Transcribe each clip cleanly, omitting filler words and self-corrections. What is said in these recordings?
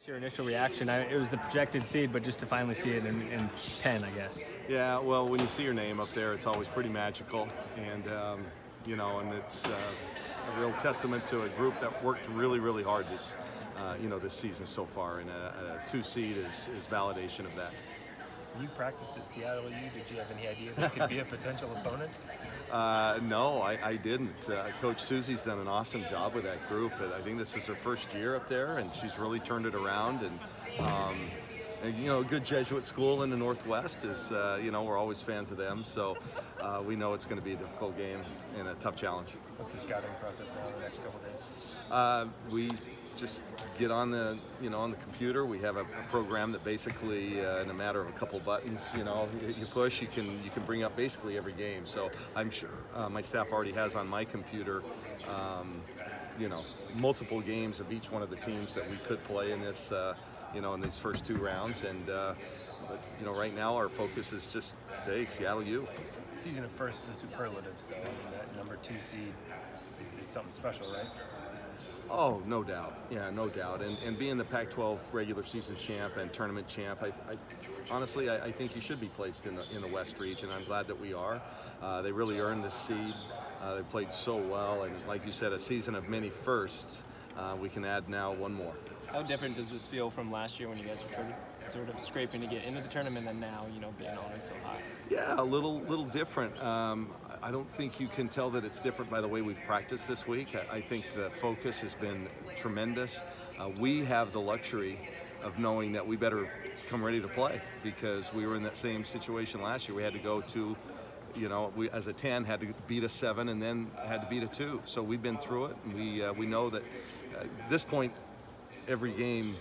your initial reaction? It was the projected seed, but just to finally see it in pen, I guess. Yeah, well, when you see your name up there, it's always pretty magical, and you know, and it's a real testament to a group that worked really, really hard this, you know, this season so far, and a 2 seed is validation of that. You practiced at Seattle U. Did you have any idea that could be a potential opponent? No, I didn't. Coach Susie's done an awesome job with that group. I think this is her first year up there, and she's really turned it around. And you know, a good Jesuit school in the Northwest is, you know, we're always fans of them. So we know it's going to be a difficult game and a tough challenge. What's the scouting process now in the next couple of days? We just get on the, you know, on the computer. We have a program that basically, in a matter of a couple buttons, you know, you push, you can bring up basically every game. So I'm sure my staff already has on my computer, you know, multiple games of each one of the teams that we could play in this, you know, in these first 2 rounds. And but, you know, right now our focus is just, hey, Seattle U. Season of firsts and superlatives, though. I mean, that number 2 seed is something special, right? Oh, no doubt. Yeah, no doubt. And being the Pac-12 regular season champ and tournament champ, honestly, I think you should be placed in the West region. I'm glad that we are. They really earned this seed. They played so well, and like you said, a season of many firsts. We can add now 1 more. How different does this feel from last year when you guys were sort of scraping to get into the tournament, and now, you know, being honored so high? Yeah, a little different. I don't think you can tell that it's different by the way we've practiced this week. I think the focus has been tremendous. We have the luxury of knowing that we better come ready to play, because we were in that same situation last year. We had to go to, you know, we as a 10 had to beat a 7 and then had to beat a 2. So we've been through it, and we know that at this point, every game,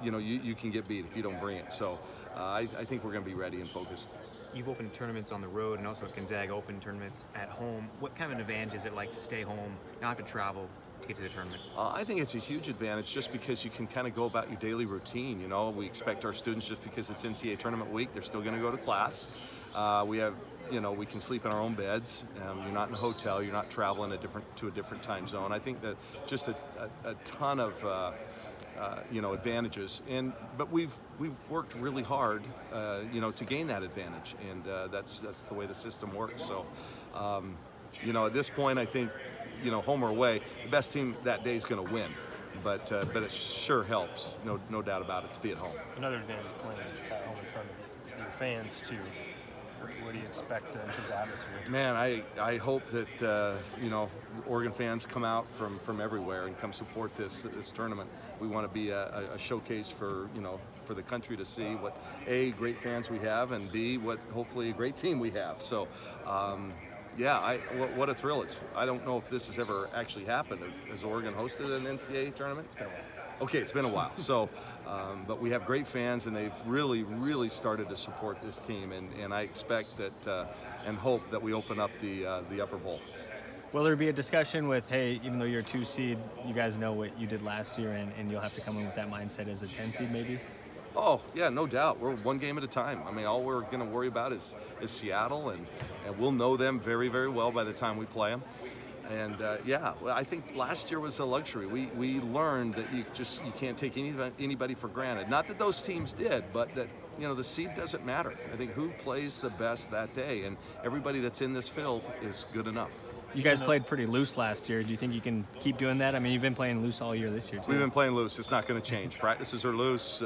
you know, you can get beat if you don't bring it. So I think we're going to be ready and focused. You've opened tournaments on the road, and also at Gonzaga open tournaments at home. What kind of an advantage is it like to stay home, not have to travel to get to the tournament? I think it's a huge advantage just because you can kind of go about your daily routine. You know, we expect our students, just because it's NCAA Tournament week, they're still going to go to class. We have, you know, we can sleep in our own beds. You're not in a hotel. You're not traveling to a different time zone. I think that just a ton of you know, advantages, but we've worked really hard, you know, to gain that advantage, and that's the way the system works. So, you know, at this point, I think, you know, home or away, the best team that day is going to win, but it sure helps, no doubt about it, to be at home. Another advantage of playing at home in front of your fans too. What do you expect in terms of atmosphere? Man, I hope that you know, Oregon fans come out from everywhere and come support this tournament. We want to be a showcase for, you know, for the country to see what A, great fans we have, and B, what hopefully a great team we have. So yeah, what a thrill. I don't know if this has ever actually happened. Has Oregon hosted an NCAA tournament? It's been a while. Okay, it's been a while. So, but we have great fans, and they've really started to support this team, and I expect that and hope that we open up the upper bowl. Will there be a discussion with, hey, even though you're a 2 seed, you guys know what you did last year, and you'll have to come in with that mindset as a 10 seed maybe? Oh, yeah, no doubt. We're 1 game at a time. I mean, all we're going to worry about is Seattle, and we'll know them very well by the time we play them. And yeah, I think last year was a luxury. We learned that you can't take anybody for granted. Not that those teams did, but that, you know, the seed doesn't matter. I think who plays the best that day, and everybody that's in this field is good enough. You guys played pretty loose last year. Do you think you can keep doing that? I mean, you've been playing loose all year this year, too. We've been playing loose. It's not going to change. Practices are loose.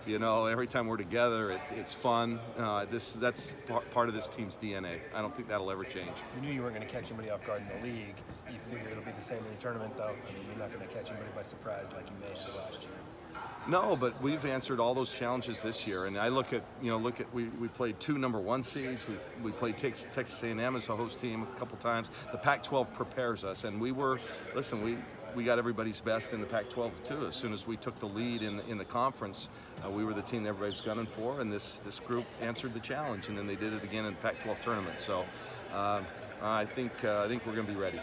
You know, every time we're together, it's fun. That's part of this team's DNA. I don't think that'll ever change. You knew you weren't going to catch anybody off guard in the league. You figure it'll be the same in the tournament, though. I mean, you're not going to catch anybody by surprise like you may have last year. No, but we've answered all those challenges this year, and I look at we played 2 number 1 seeds. We played Texas A&M as a host team a couple times. The Pac-12 prepares us, and we got everybody's best in the Pac-12 too. As soon as we took the lead in the conference, we were the team that everybody's gunning for, and this group answered the challenge, and then they did it again in the Pac-12 tournament. So I think we're going to be ready.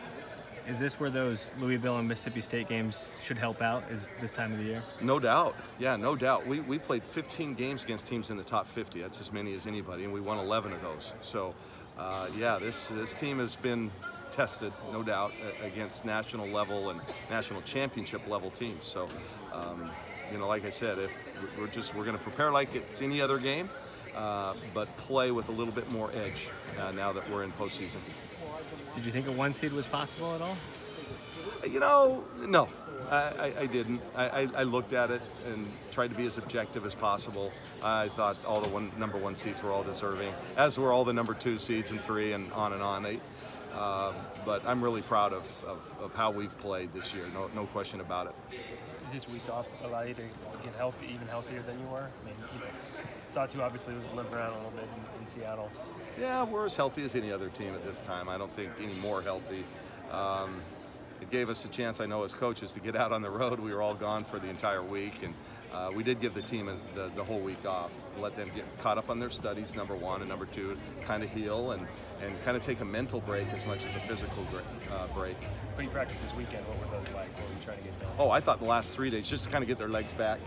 Is this where those Louisville and Mississippi State games should help out, is this time of the year? No doubt. Yeah, no doubt. We played 15 games against teams in the top 50. That's as many as anybody, and we won 11 of those. So, yeah, this team has been tested, no doubt, against national level and national championship level teams. So, you know, like I said, if we're going to prepare like it's any other game, but play with a little bit more edge now that we're in postseason. Did you think a 1 seed was possible at all? You know, no, I didn't. I looked at it and tried to be as objective as possible. I thought all the number 1 seeds were all deserving, as were all the number 2 seeds and 3 and on and on. But I'm really proud of how we've played this year, no question about it. Did this week off allow you to get healthy, even healthier than you were? I mean, you know, Satu obviously was limping around a little bit in Seattle. Yeah, we're as healthy as any other team at this time. I don't think any more healthy. It gave us a chance, I know, as coaches to get out on the road. We were all gone for the entire week, and we did give the team the whole week off. Let them get caught up on their studies, number 1, and number 2, kind of heal and kind of take a mental break as much as a physical break. When you practiced this weekend, what were those like? What were you trying to get done? Oh, I thought the last 3 days, just to kind of get their legs back.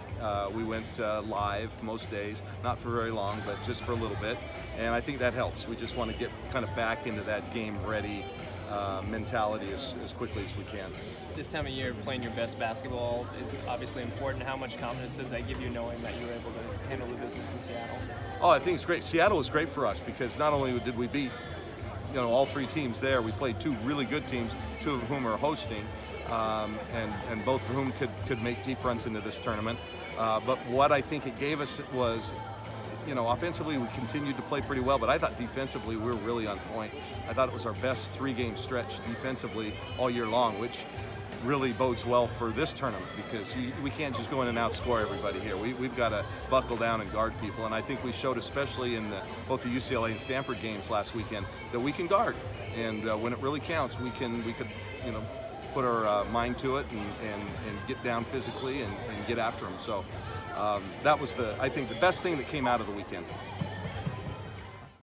We went live most days, not for very long, but just for a little bit. And I think that helps. We just want to get kind of back into that game-ready mentality as quickly as we can. This time of year, playing your best basketball is obviously important. How much confidence does that give you knowing that you were able to handle the business in Seattle? Oh, I think it's great. Seattle was great for us because not only did we beat all 3 teams there, we played 2 really good teams, 2 of whom are hosting, and both of whom could make deep runs into this tournament. But what I think it gave us was, offensively we continued to play pretty well, but I thought defensively we were really on point. I thought it was our best 3-game stretch defensively all year long, which really bodes well for this tournament because we can't just go in and outscore everybody here. We've got to buckle down and guard people, and I think we showed, especially in both the UCLA and Stanford games last weekend, that we can guard. And when it really counts, we could put our mind to it and get down physically and get after them. So that was I think the best thing that came out of the weekend.